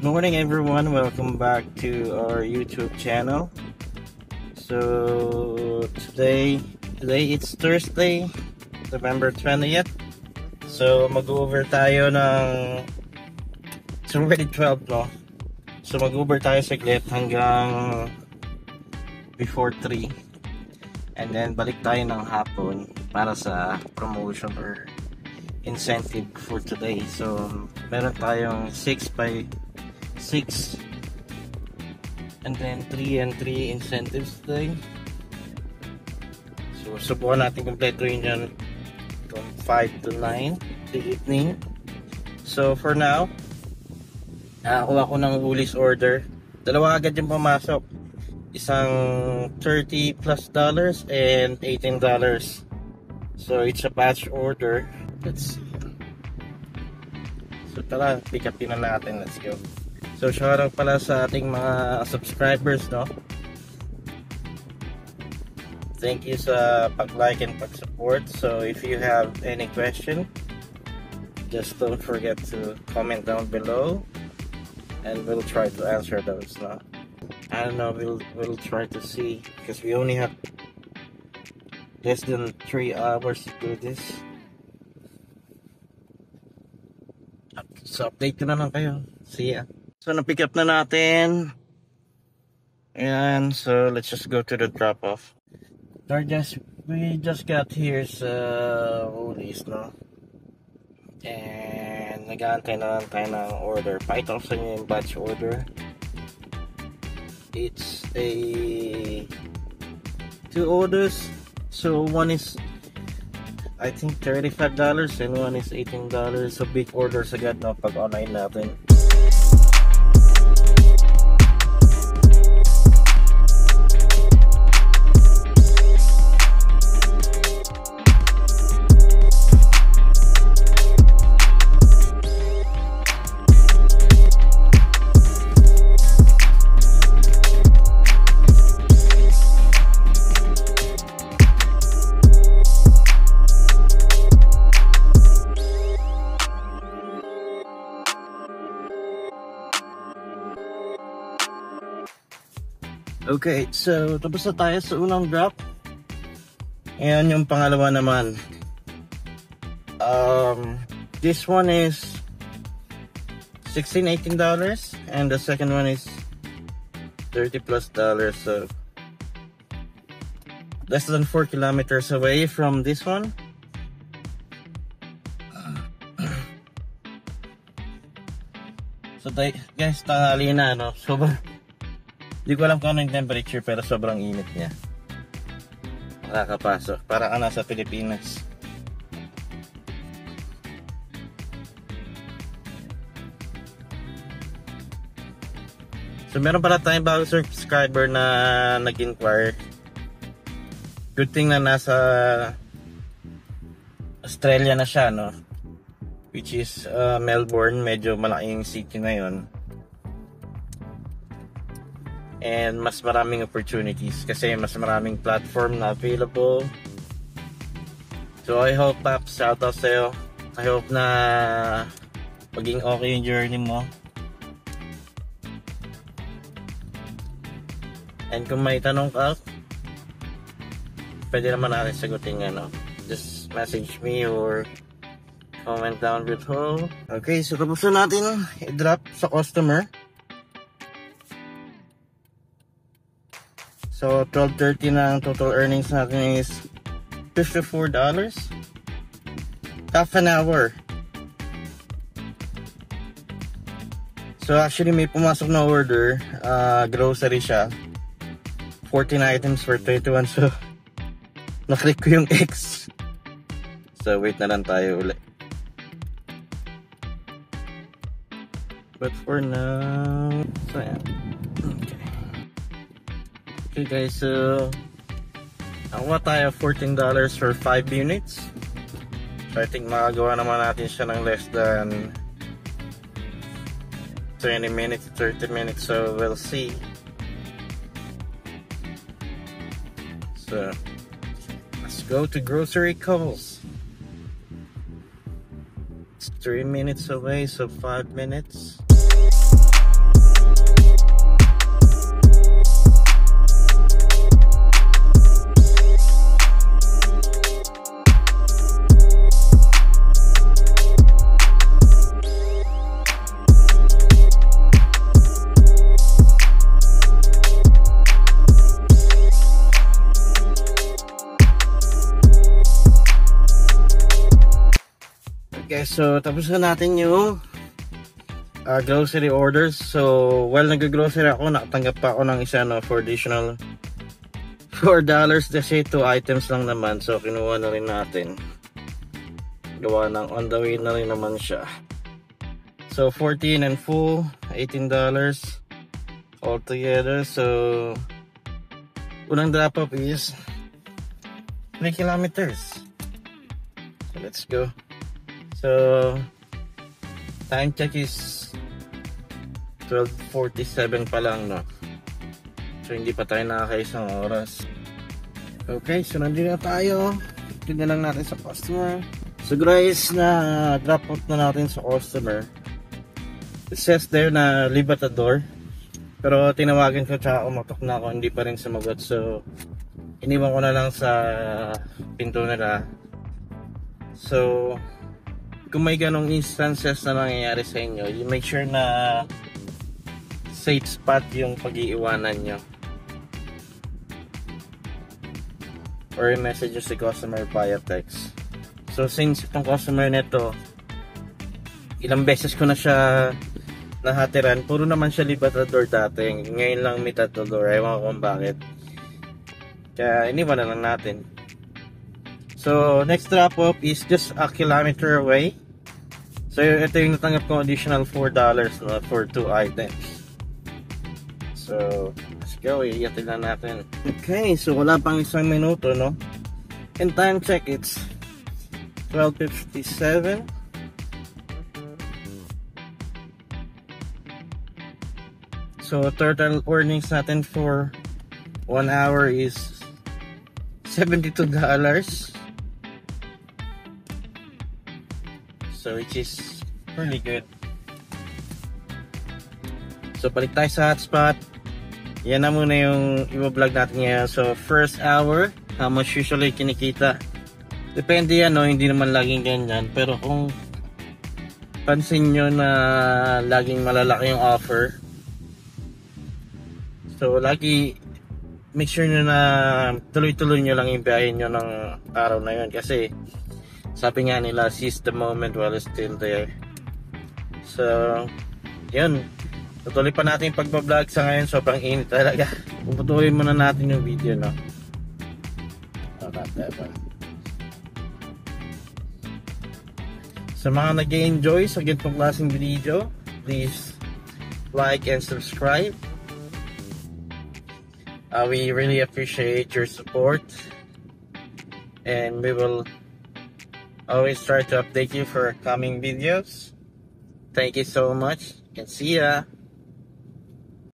Good morning everyone, welcome back to our YouTube channel. So today it's Thursday, November 20th. So mag-over tayo ng, it's already 12 no? So mag-over tayo saglit hanggang before 3. And then balik tayo ng hapon para sa promotion or incentive for today. So meron tayong 6 by 6 and then 3 and 3 incentives today. So subukan natin kompletuhin yan from 5 to 9 the evening. So for now, nakakuha ko ng Woolies order. Dalawa agad yung pumasok, isang $30 plus and $18. So it's a batch order. Let's see. So tara, pick upin na natin. Let's go. So shoutout pala sa ating mga subscribers, no? Thank you sa pag-like and pag-support. So if you have any question, just don't forget to comment down below and we'll try to answer those, no? I don't know, we'll try to see because we only have less than 3 hours to do this. So update ko na lang kayo. See ya. So na-pick up na natin. And so let's just go to the drop off. We just got here sa Woolies, no? And nag-aantay na lang tayo ng order. Pakita ko sa inyo yung batch order. It's a 2 orders. So one is I think $35 and one is $18. So big orders agad na pag online natin. Okay, so tapos na tayo sa unang drop. Ayan yung pangalawa naman. This one is $18 and the second one is $30 plus. So less than 4 kilometers away from this one. So guys, tanghali na, no? Hindi ko alam kung ano yung temperature pero sobrang init niya. Nakakapasok. Para ka nasa Pilipinas. So meron pala tayong bagong subscriber na nag-inquire. Good thing na nasa Australia na siya, no? Which is Melbourne. Medyo malaking city na yun. And mas maraming opportunities kasi mas maraming platform na available. So I hope, Paps, shout out sa'yo. I hope na maging okay yung journey mo. And kung may tanong ka, pwede naman natin sagutin, ano. Just message me or comment down below. Okay, so tapos na natin i-drop sa customer. So 12.30 na ang total earnings natin is $54. Half an hour. So actually may pumasok na order. Grocery siya. 14 items for 31. So naklik ko yung X. So wait na lang tayo ulit. But for now, so yeah. Okay guys, so nakuha tayo $14 for 5 units. So I think makagawa naman natin siya ng less than 20 minutes, 30 minutes. So we'll see. So let's go to Grocery Coles. It's 3 minutes away, so 5 minutes. guys, so tapos na natin yung grocery orders. So while nag-grocery ako, nakatanggap pa ako ng isa for additional $4 kasi 2 items lang naman. So kinuha na rin natin. Gawa ng on the way na rin naman siya. So 14 and full, $18 all together. So unang drop off is 3 kilometers. So let's go. So time check is 12:47 pa lang, no? So hindi pa tayo nakakaisang oras. Okay, so nandito na tayo. Tignan lang natin sa customer. So guys, na drop off na natin sa customer. It says there na Libertador. Pero tinawagan ko tsaka umatok na ako, hindi pa rin sumagot. So iniwan ko na lang sa pinto nila. So kung may ganong instances na nangyayari sa inyo, you make sure na safe spot yung pag-iiwanan nyo. Or message si customer via text. So since itong customer nito, ilang beses ko na siya nahatiran, puro naman siya Libertador dati. Ngayon lang Libertador, ewan ko kung bakit. Kaya iniwan na lang natin. So next drop off is just a kilometer away. So ito yung natanggap kong additional $4 for 2 items. So let's go, iyatin na natin. Okay, so wala pang isang minuto, no? And time check, it's 12:57. So total earnings natin for 1 hour is $72. So which is really good. So balik tayo sa hotspot. Yan na muna yung i-vlog natin ngayon. So first hour, how much usually kinikita? Depende yan, no? Hindi naman laging ganyan. Pero kung pansin nyo na laging malalaki yung offer, so lagi make sure nyo na tuloy-tuloy nyo lang yung biyahe nyo ng araw na yun. Kasi sabi nga nila, seize the moment while it's still there. So yun, tutuloy pa natin yung pagbablog. Sa ngayon sobrang init talaga. Puputuloy muna natin yung video, no? Sa mga nag-enjoy sa ganitong klaseng video, please like and subscribe. We really appreciate your support, and we will always try to update you for coming videos. Thank you so much and see ya.